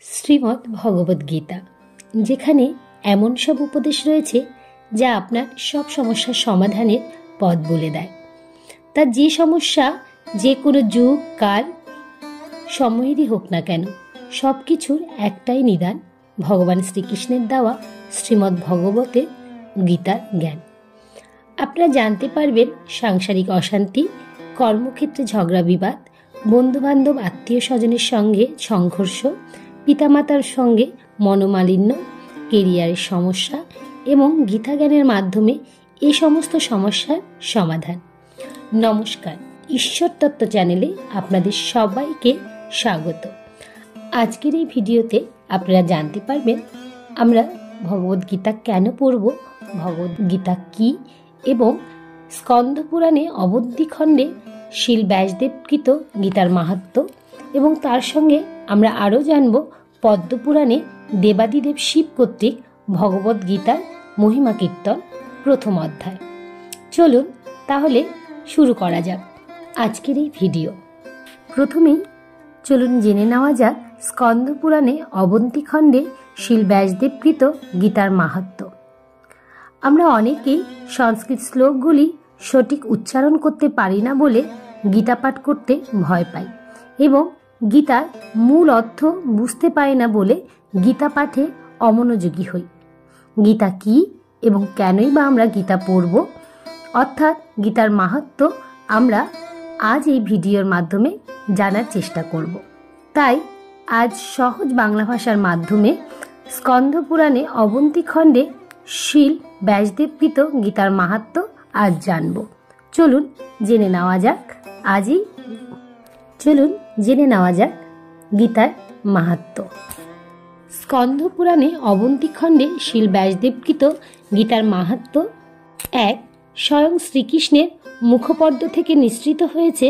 শ্রীমদ্ ভগবদ গীতা, যেখানে এমন সব উপদেশ রয়েছে যা আপনার সব সমস্যার সমাধানের পথ বলে দেয়। তার যে সমস্যা যে কোনো যুগ কাল সময়েরই হোক না কেন, সব কিছুর একটাই নিদান ভগবান শ্রীকৃষ্ণের দেওয়া শ্রীমদ্ ভগবতের গীতার জ্ঞান। আপনারা জানতে পারবেন সাংসারিক অশান্তি, কর্মক্ষেত্রে ঝগড়া বিবাদ, বন্ধুবান্ধব আত্মীয় স্বজনের সঙ্গে সংঘর্ষ, পিতামাতার সঙ্গে মনোমালিন্য, কেরিয়ারের সমস্যা এবং গীতা জ্ঞানের মাধ্যমে এই সমস্ত সমস্যার সমাধান। নমস্কার, ঈশ্বর তত্ত্ব চ্যানেলে আপনাদের সবাইকে স্বাগত। আজকের এই ভিডিওতে আপনারা জানতে পারবেন আমরা ভগবদ্গীতা কেন পড়ব, ভগবদ্গীতা কি এবং স্কন্দ পুরাণে অবধি খণ্ডে শিল ব্যাসদেবকৃত গীতার মাহাত্ম্য, এবং তার সঙ্গে আমরা আরও জানব পদ্মপুরাণে দেবাদিদেব শিব কর্তৃক ভগবদ্গীতার মহিমা কীর্তন প্রথম অধ্যায়। চলুন তাহলে শুরু করা যাক আজকের এই ভিডিও। প্রথমেই চলুন জেনে নেওয়া যাক স্কন্দ পুরাণে অবন্তি খণ্ডে শিল ব্যাসদেবকৃত গীতার মাহাত্ম্য। আমরা অনেকেই সংস্কৃত শ্লোকগুলি সঠিক উচ্চারণ করতে পারি না বলে গীতা পাঠ করতে ভয় পাই এবং গীতার মূল অর্থ বুঝতে পারি না বলে গীতা পাঠে অমনোযোগী হই। গীতা কি এবং কেনই বা আমরা গীতা পড়ব, অর্থাৎ গীতার মাহাত্ম্য আমরা আজ এই ভিডিওর মাধ্যমে জানার চেষ্টা করব। তাই আজ সহজ বাংলা ভাষার মাধ্যমে স্কন্দ পুরাণে অবন্তি খণ্ডে শিল ব্যাসদেবকৃত গীতার মাহাত্ম্য আজ জানব। চলুন জেনে নেওয়া যাক গীতার মাহাত্ম্য। স্কন্দ পুরাণে অবন্তি খণ্ডে শিল ব্যাসদেবকৃত গীতার মাহাত্ম্য। এক, স্বয়ং শ্রীকৃষ্ণের মুখপদ্ম থেকে নিঃসৃত হয়েছে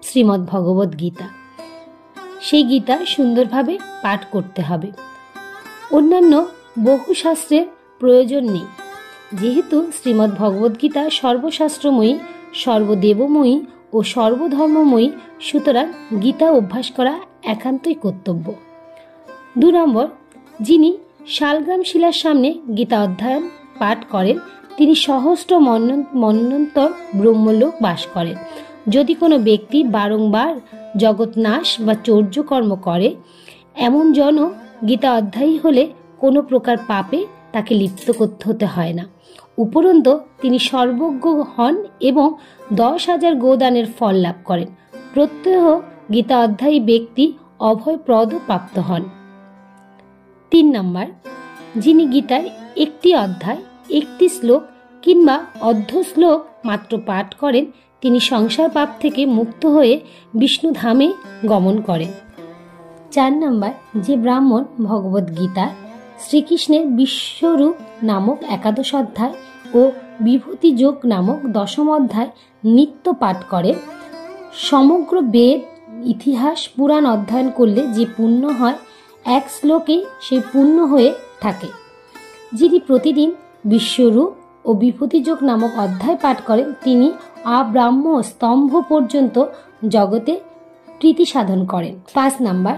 শ্রীমদ্ ভগবদ গীতা। সেই গীতা সুন্দরভাবে পাঠ করতে হবে। অন্যান্য বহু শাস্ত্রের প্রয়োজন নেই, যেহেতু শ্রীমদ্ ভগবদ গীতা সর্বশাস্ত্রময়ী, সর্বদেবময়ী ও সর্বধর্মময়ী, সুতরাং গীতা অভ্যাস করা একান্তই কর্তব্য। 2 নম্বর, যিনি শালগ্রাম শিলার সামনে গীতা অধ্যয়ন পাঠ করেন তিনি সহস্র মন্বন্তর ব্রহ্মলোক বাস করেন। যদি কোনো ব্যক্তি বারংবার জগৎনাশ বা চৌর্যকর্ম করে, এমন জন গীতা অধ্যায়ী হলে কোনো প্রকার পাপে তাকে লিপ্ত করতে হতে হয় না। উপরন্তু তিনি সর্বজ্ঞ হন এবং 10,000 গোদানের ফল লাভ করেন। প্রত্যহ গীতা অধ্যায়ী ব্যক্তি অভয়প্রদ প্রাপ্ত হন। 3 নম্বর, যিনি গীতার একটি অধ্যায়, একটি শ্লোক কিংবা অর্ধ শ্লোক মাত্র পাঠ করেন তিনি সংসার পাপ থেকে মুক্ত হয়ে বিষ্ণু ধামে গমন করেন। 4 নম্বর, যে ব্রাহ্মণ ভগবদ গীতা শ্রীকৃষ্ণের বিশ্বরূপ নামক 11 অধ্যায় ও বিভূতি যোগ নামক 10 অধ্যায় নিত্য পাঠ করে, সমগ্র বেদ, ইতিহাস, পুরাণ অধ্যয়ন করলে যে পুণ্য হয়, এক শ্লোকে সেই পুণ্য হয়ে থাকে। যিনি প্রতিদিন বিশ্বরূপ ও বিভূতিযোগ নামক অধ্যায় পাঠ করেন তিনি আব্রাহ্ম স্তম্ভ পর্যন্ত জগতে প্রীতি সাধন করেন। 5 নম্বর,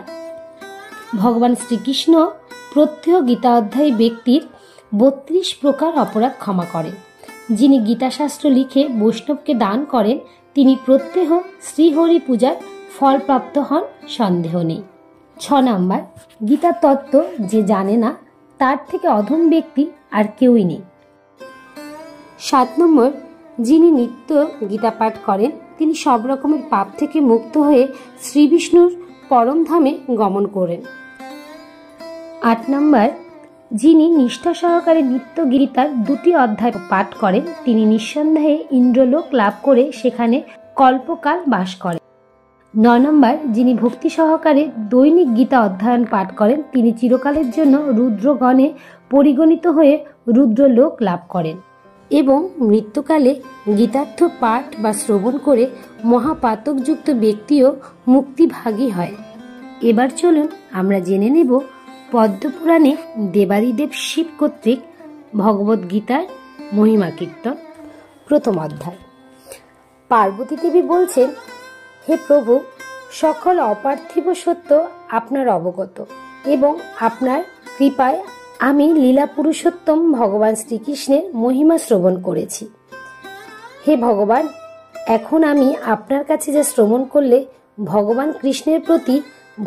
ভগবান শ্রীকৃষ্ণ প্রত্যহ গীতা অধ্যায়ী ব্যক্তির 32 প্রকার অপরাধ ক্ষমা করেন। যিনি গীতাশাস্ত্র লিখে বৈষ্ণবকে দান করেন তিনি প্রত্যহ শ্রীহরি পূজার ফল প্রাপ্ত হন, সন্দেহ নেই। 6 নম্বর, গীতার তত্ত্ব যে জানে না তার থেকে অধম ব্যক্তি আর কেউই নেই। 7 নম্বর, যিনি নিত্য গীতা পাঠ করেন তিনি সব রকমের পাপ থেকে মুক্ত হয়ে শ্রী বিষ্ণুর পরমধামে গমন করেন। 8 নম্বর, যিনি নিষ্ঠা সহকারে নিত্য গীতার 2টি অধ্যায় পাঠ করেন তিনি নিঃসন্দেহে ইন্দ্রলোক লাভ করে সেখানে কল্পকাল বাস করেন। 9 নম্বর, যিনি ভক্তি সহকারে দৈনিক গীতা অধ্যয়ন পাঠ করেন তিনি চিরকালের জন্য রুদ্রগণে পরিগণিত হয়ে রুদ্রলোক লাভ করেন এবং মৃত্যুকালে গীতার্থ পাঠ বা শ্রবণ করে মহাপাতকযুক্ত ব্যক্তিও মুক্তিভাগী হয়। এবার চলুন আমরা জেনে নেব পদ্মপুরাণে দেবাদিদেব শিব কর্তৃক ভগবদ্গীতার মহিমা কীর্তন প্রথম অধ্যায়। পার্বতী দেবী বলছেন, হে প্রভু, সকল অপার্থিব সত্য আপনার অবগত। এবং আপনার কৃপায় আমি লীলা পুরুষোত্তম ভগবান শ্রীকৃষ্ণের মহিমা শ্রবণ করেছি। হে ভগবান, এখন আমি আপনার কাছে যা শ্রবণ করলে ভগবান কৃষ্ণের প্রতি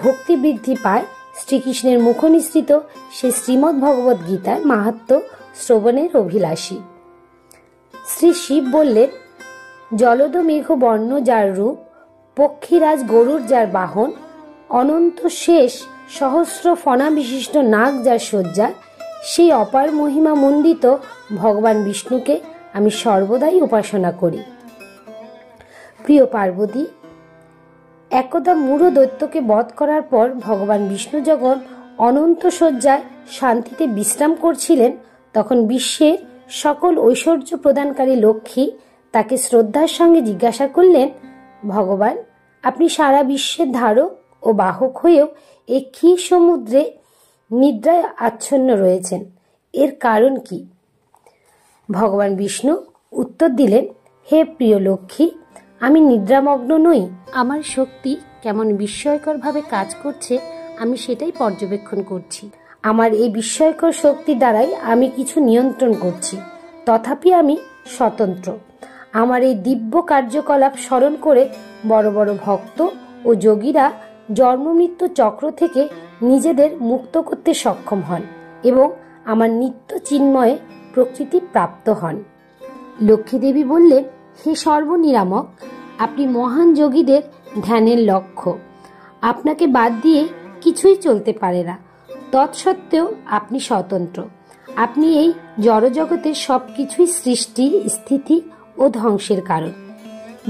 ভক্তি বৃদ্ধি পায়, শ্রীকৃষ্ণের মুখনিসৃত সে শ্রীমদ্ ভগবদ গীতার মাহাত্ম্য শ্রবণের অভিলাষী। শ্রী শিব বললেন, জলদ মেঘ বর্ণ যার রূপ, পক্ষীরাজ গরুর যার বাহন, অনন্ত শেষ সহস্র ফণা বিশিষ্ট নাগ যার শয্যা, সেই অপার মহিমা মণ্ডিত ভগবান বিষ্ণুকে আমি সর্বদাই উপাসনা করি। প্রিয় পার্বতী, একদা মূঢ় দৈত্যকে বধ করার পর ভগবান বিষ্ণু যখন অনন্ত শয্যায় শান্তিতে বিশ্রাম করছিলেন, তখন বিশ্বের সকল ঐশ্বর্য প্রদানকারী লক্ষ্মী তাকে শ্রদ্ধার সঙ্গে জিজ্ঞাসা করলেন, ভগবান, আপনি সারা বিশ্বের ধারক ও বাহক হয়েও এই ক্ষীর সমুদ্রে নিদ্রায় আচ্ছন্ন রয়েছেন, এর কারণ কি? ভগবান বিষ্ণু উত্তর দিলেন, হে প্রিয় লক্ষ্মী, আমি নিদ্রামগ্ন নই। আমার শক্তি কেমন বিস্ময়করভাবে কাজ করছে আমি সেটাই পর্যবেক্ষণ করছি। আমার এই বিস্ময়কর শক্তি দ্বারাই আমি কিছু নিয়ন্ত্রণ করছি, তথাপি আমি স্বতন্ত্র। আমার এই দিব্য কার্যকলাপ স্মরণ করে বড় বড় ভক্ত ও যোগীরা জন্মমৃত্যু চক্র থেকে নিজেদের মুক্ত করতে সক্ষম হন এবং আমার নিত্য চিন্ময়ে প্রকৃতি প্রাপ্ত হন। লক্ষ্মীদেবী বললেন, হে সর্বনিরামক, আপনি মহান যোগীদের ধ্যানের লক্ষ্য। আপনাকে বাদ দিয়ে কিছুই চলতে পারে না, তৎসত্ত্বেও আপনি স্বতন্ত্র। আপনি এই জড়জগতের সব কিছুই সৃষ্টি, স্থিতি ও ধ্বংসের কারণ।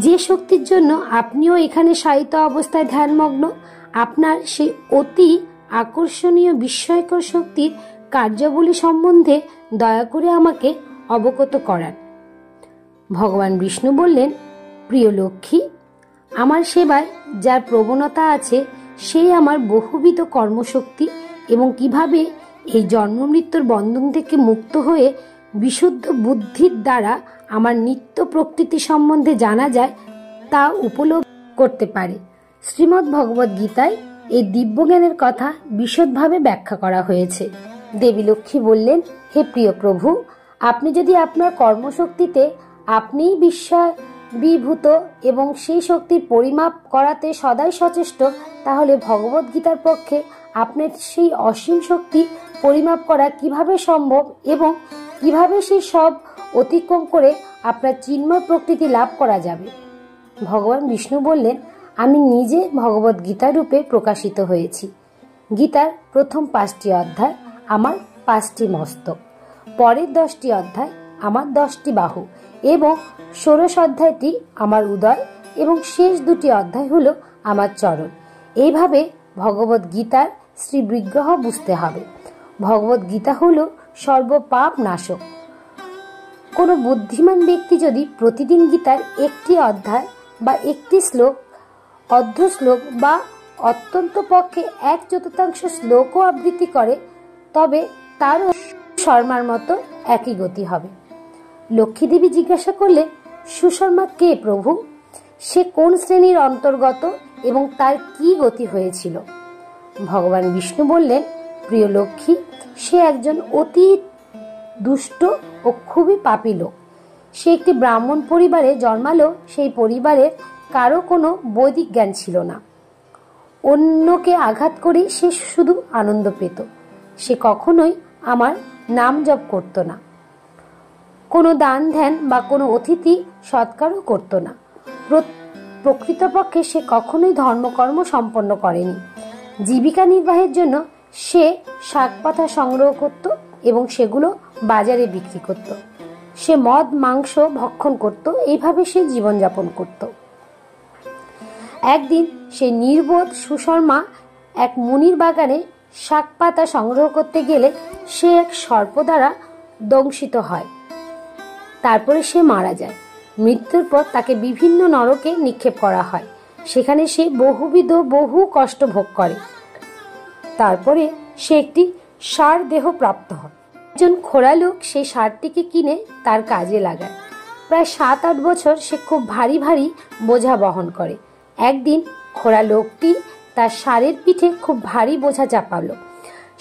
যে শক্তির জন্য আপনিও এখানে শায়িত অবস্থায় ধ্যানমগ্ন, আপনার সেই অতি আকর্ষণীয় বিস্ময়কর শক্তির কার্যাবলী সম্বন্ধে দয়া করে আমাকে অবগত করান। ভগবান বিষ্ণু বললেন, প্রিয় লক্ষ্মী, আমার সেবায় যার প্রবণতা আছে সেই আমার বহুবিধ কর্মশক্তি এবং কিভাবে এই জন্মমৃত্যুর বন্ধন থেকে মুক্ত হয়ে বিশুদ্ধ বুদ্ধির দ্বারা আমার নিত্য প্রকৃতি সম্বন্ধে জানা যায় তা উপলব্ধি করতে পারে। শ্রীমদ্ ভগবদ গীতায় এই দিব্যজ্ঞানের কথা বিশদভাবে ব্যাখ্যা করা হয়েছে। দেবী লক্ষ্মী বললেন, হে প্রিয় প্রভু, আপনি যদি আপনার কর্মশক্তিতে আপনিই বিভূত এবং সেই শক্তির পরিমাপ করাতে সদাই সচেষ্ট, তাহলে ভগবদ গীতার পক্ষে আপনার সেই অসীম শক্তি পরিমাপ করা কিভাবে সম্ভব এবং কিভাবে সেই সব অতিক্রম করে আপনার চিন্ময় প্রকৃতি লাভ করা যাবে? ভগবান বিষ্ণু বললেন, আমি নিজে ভগবদ গীতা রূপে প্রকাশিত হয়েছি। গীতার প্রথম 5টি অধ্যায় আমার 5টি মস্তক, পরের 10টি অধ্যায় আমার 10টি বাহু এবং 16 অধ্যায়টি আমার উদয় এবং শেষ 2টি অধ্যায় হলো আমার চরণ। এইভাবে ভগবদ গীতার শ্রী বিগ্রহ বুঝতে হবে। ভগবদ গীতা হলো সর্বপাপ নাশক। কোনো বুদ্ধিমান ব্যক্তি যদি প্রতিদিন গীতার একটি অধ্যায় বা একটি শ্লোক, অর্ধ শ্লোক বা অত্যন্ত পক্ষে 1/4 শ্লোকও আবৃত্তি করে, তবে তারও শর্মার মতো একই গতি হবে। লক্ষ্মীদেবী জিজ্ঞাসা করলেন, সুশর্মা কে প্রভু? সে কোন শ্রেণীর অন্তর্গত এবং তার কি গতি হয়েছিল? ভগবান বিষ্ণু বললেন, প্রিয় লক্ষ্মী, সে একজন অতি দুষ্ট ও খুবই পাপী লোক। সে একটি ব্রাহ্মণ পরিবারে জন্মালো। সেই পরিবারের কারো কোনো বৈদিক জ্ঞান ছিল না। অন্যকে আঘাত করে সে শুধু আনন্দ পেত। সে কখনোই আমার নাম জপ করত না, কোনো দান ধ্যান বা কোনো অতিথি সৎকারও করত না। প্রকৃতপক্ষে সে কখনোই ধর্মকর্ম সম্পন্ন করেনি। জীবিকা নির্বাহের জন্য সে শাক পাতা সংগ্রহ করত এবং সেগুলো বাজারে বিক্রি করত। সে মদ মাংস ভক্ষণ করত। এইভাবে সে জীবনযাপন করত। একদিন সে নির্বোধ সুশর্মা এক মুনির বাগানে শাক পাতা সংগ্রহ করতে গেলে সে এক সর্প দ্বারা দংশিত হয়। তারপরে সে মারা যায়। মৃত্যুর পর তাকে বিভিন্ন নরকে নিক্ষেপ করা হয়। সেখানে সে বহু কষ্ট ভোগ করে। তারপরে সে একটি ষাঁড় দেহ প্রাপ্ত হয়। একজন খোড়া লোক সেই ষাঁড়টিকে কিনে তার কাজে লাগায়। প্রায় 7-8 বছর সে খুব ভারী বোঝা বহন করে। একদিন খোড়া লোকটি তার ষাঁড়ের পিঠে খুব ভারী বোঝা চাপালো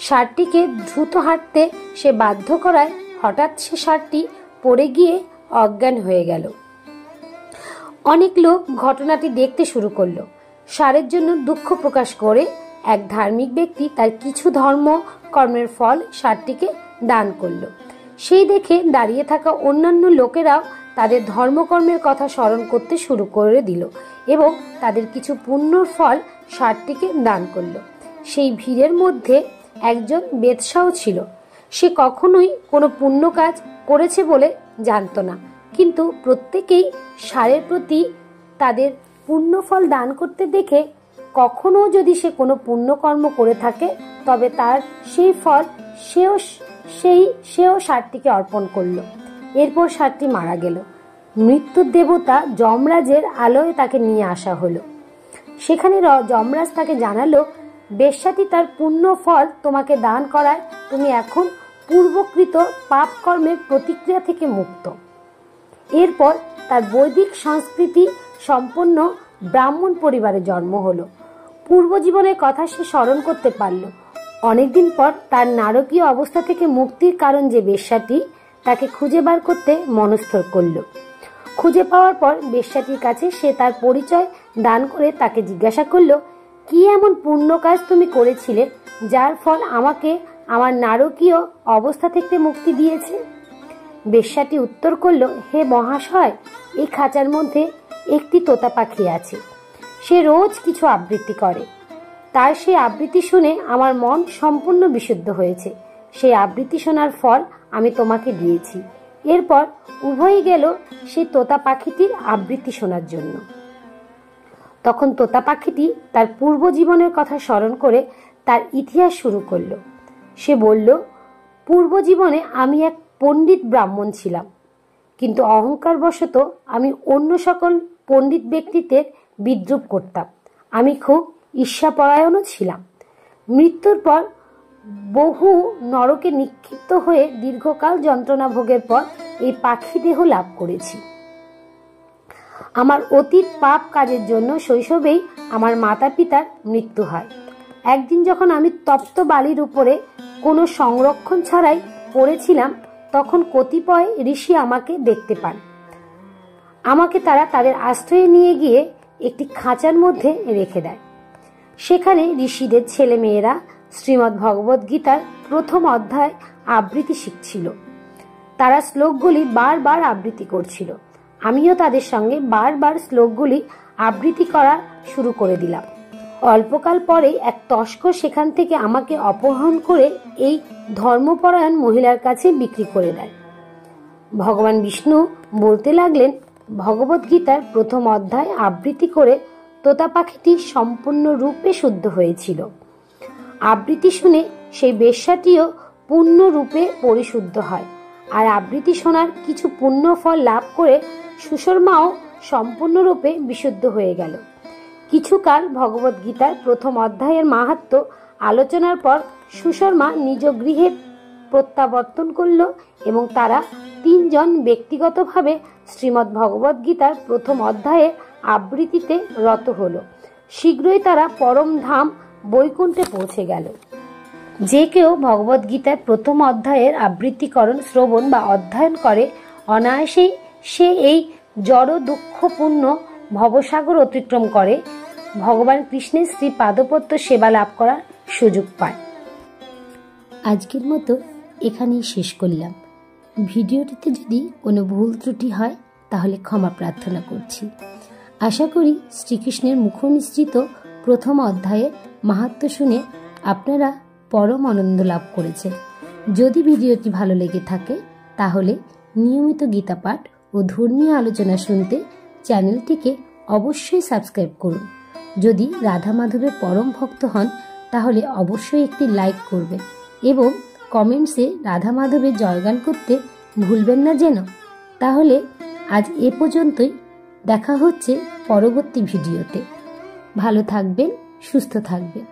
ষাঁড়টিকে দ্রুত হাঁটতে সে বাধ্য করায় হঠাৎ সে ষাঁড়টি পড়ে গিয়ে অজ্ঞান হয়ে গেল। অনেক লোক ঘটনাটি দেখতে শুরু করলো। ষাঁড়ের জন্য দুঃখ প্রকাশ করে এক ধার্মিক ব্যক্তি তার কিছু ধর্ম কর্মের ফল ষাঁড়টিকে দান করলো। সেই দেখে দাঁড়িয়ে থাকা অন্যান্য লোকেরাও তাদের ধর্মকর্মের কথা স্মরণ করতে শুরু করে দিল এবং তাদের কিছু পুণ্যর ফল ষাঁড়টিকে দান করলো। সেই ভিড়ের মধ্যে একজন বেদশাও ছিল। সে কখনোই কোনো পুণ্য কাজ করেছে বলে জানতো না, কিন্তু প্রত্যেকেই ষাঁড়ের প্রতি তাদের পুণ্যফল দান করতে দেখে কখনো যদি সে কোনো পুণ্যকর্ম করে থাকে তবে তার সেই ফল সেও ষাঁড়টিকে অর্পণ করলো। এরপর ষাঁড়টি মারা গেল। মৃত্যুর দেবতা যমরাজের আলোয় তাকে নিয়ে আসা হলো। সেখানে যমরাজ তাকে জানালো, বেশ্যাটি তার পুণ্য ফল তোমাকে দান করায় তুমি এখন পূর্বকৃত পাপ কর্মের প্রতিক্রিয়া থেকে মুক্ত। এরপর তার বৈদিক সংস্কৃতি সম্পন্ন ব্রাহ্মণ পরিবারে জন্ম হলো। পূর্বজীবনের কথা সে স্মরণ করতে পারল। অনেকদিন পর তার নারকীয় অবস্থা থেকে মুক্তির কারণ যে বেশ্যাটি, তাকে খুঁজে বার করতে মনস্থ করল। খুঁজে পাওয়ার পর বেশ্যাটির কাছে সে তার পরিচয় দান করে তাকে জিজ্ঞাসা করল, কি এমন পুণ্য কাজ তুমি করেছিলে যার ফল আমাকে আমার নারকীয় অবস্থা থেকে মুক্তি দিয়েছে? বেশ্যাটি উত্তর করল, হে মহাশয়, এই খাঁচার মধ্যে একটি তোতা পাখি আছে। সে রোজ কিছু আবৃত্তি করে। তার সেই আবৃত্তি শুনে আমার মন সম্পূর্ণ বিশুদ্ধ হয়েছে। সেই আবৃত্তি শোনার ফল আমি তোমাকে দিয়েছি। এরপর উভয়ই গেল সেই তোতা পাখিটির আবৃত্তি শোনার জন্য। তখন তোতা পাখিটি তার পূর্ব জীবনের কথা স্মরণ করে তার ইতিহাস শুরু করলো। সে বলল, পূর্ব জীবনে আমি এক পণ্ডিত ব্রাহ্মণ ছিলাম, কিন্তু অহংকারবশত আমি অন্য সকল পণ্ডিত ব্যক্তিদের বিদ্রুপ করতাম। আমি খুব ঈর্ষাপরায়ণও ছিলাম। মৃত্যুর পর বহু নরকে নিক্ষিপ্ত হয়ে দীর্ঘকাল যন্ত্রণা ভোগের পর এই পাখি দেহ লাভ করেছি। আমার অতীত পাপ কাজের জন্য শৈশবেই আমার মাতা পিতার মৃত্যু হয়। একদিন যখন আমি তপ্ত বালির উপরে কোনো সংরক্ষণ ছাড়াই পড়েছিলাম, তখন কতিপয় ঋষি আমাকে দেখতে পান। আমাকে তারা তাদের আশ্রয়ে নিয়ে গিয়ে একটি খাঁচার মধ্যে রেখে দেয়। সেখানে ঋষিদের ছেলে মেয়েরা শ্রীমদ্ ভগবদ গীতার প্রথম অধ্যায় আবৃত্তি শিখছিল। তারা শ্লোকগুলি বারবার আবৃত্তি করছিল। আমিও তাদের সঙ্গে বারবার শ্লোকগুলি আবৃত্তি করা শুরু করে দিলাম। অল্পকাল পরেই এক তস্কর সেখান থেকে আমাকে অপহরণ করে এই ধর্মপরায়ণ মহিলার কাছে বিক্রি করে দেয়। ভগবান বিষ্ণু বলতে লাগলেন, ভগবদ গীতার প্রথম অধ্যায় আবৃত্তি করে তোতা পাখিটি সম্পূর্ণ রূপে শুদ্ধ হয়েছিল। আবৃত্তি শুনে সেই বেশ্যাটিও পূর্ণ রূপে পরিশুদ্ধ হয়, আর আবৃত্তি শোনার কিছু পুণ্য ফল লাভ করে সুশর্মাও সম্পূর্ণরূপে বিশুদ্ধ হয়ে গেল। কিছুকাল ভগবদ গীতার প্রথম অধ্যায়ের মাহাত্ম্য আলোচনার পর সুশর্মা নিজ গৃহে প্রত্যাবর্তন করল এবং তারা তিনজন ব্যক্তিগতভাবে শ্রীমদ্ ভগবদ গীতার প্রথম অধ্যায়ে আবৃত্তিতে রত হল। শীঘ্রই তারা পরম ধাম বৈকুণ্ঠে পৌঁছে গেল। যে কেউ ভগবদ গীতার প্রথম অধ্যায়ের আবৃত্তিকরণ, শ্রবণ বা অধ্যয়ন করে, অনায়াসেই সে এই জড় দুঃখপূর্ণ ভবসাগর অতিক্রম করে ভগবান কৃষ্ণের শ্রী পাদপদ্ম সেবা লাভ করার সুযোগ পায়। আজকের মতো এখানেই শেষ করলাম। ভিডিওটিতে যদি কোনো ভুল ত্রুটি হয় তাহলে ক্ষমা প্রার্থনা করছি। আশা করি শ্রীকৃষ্ণের মুখনিসৃত প্রথম অধ্যায়ের মাহাত্ম্য শুনে আপনারা পরম আনন্দ লাভ করেছেন। যদি ভিডিওটি ভালো লেগে থাকে তাহলে নিয়মিত গীতা পাঠ ও ধর্মীয় আলোচনা শুনতে চ্যানেলটিকে অবশ্যই সাবস্ক্রাইব করুন। যদি রাধা মাধবের পরম ভক্ত হন তাহলে অবশ্যই একটি লাইক করবেন এবং কমেন্টসে রাধা মাধবের জয়গান করতে ভুলবেন না যেন। তাহলে আজ এ পর্যন্তই, দেখা হচ্ছে পরবর্তী ভিডিওতে। ভালো থাকবেন, সুস্থ থাকবেন।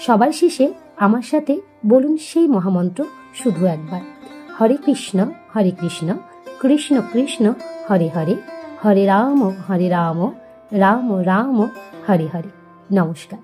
সবার শেষে আমার সাথে বলুন সেই মহামন্ত্র শুধু একবার, হরে কৃষ্ণ কৃষ্ণ কৃষ্ণ হরে হরে, হরে রাম রাম রাম হরে হরে। নমস্কার।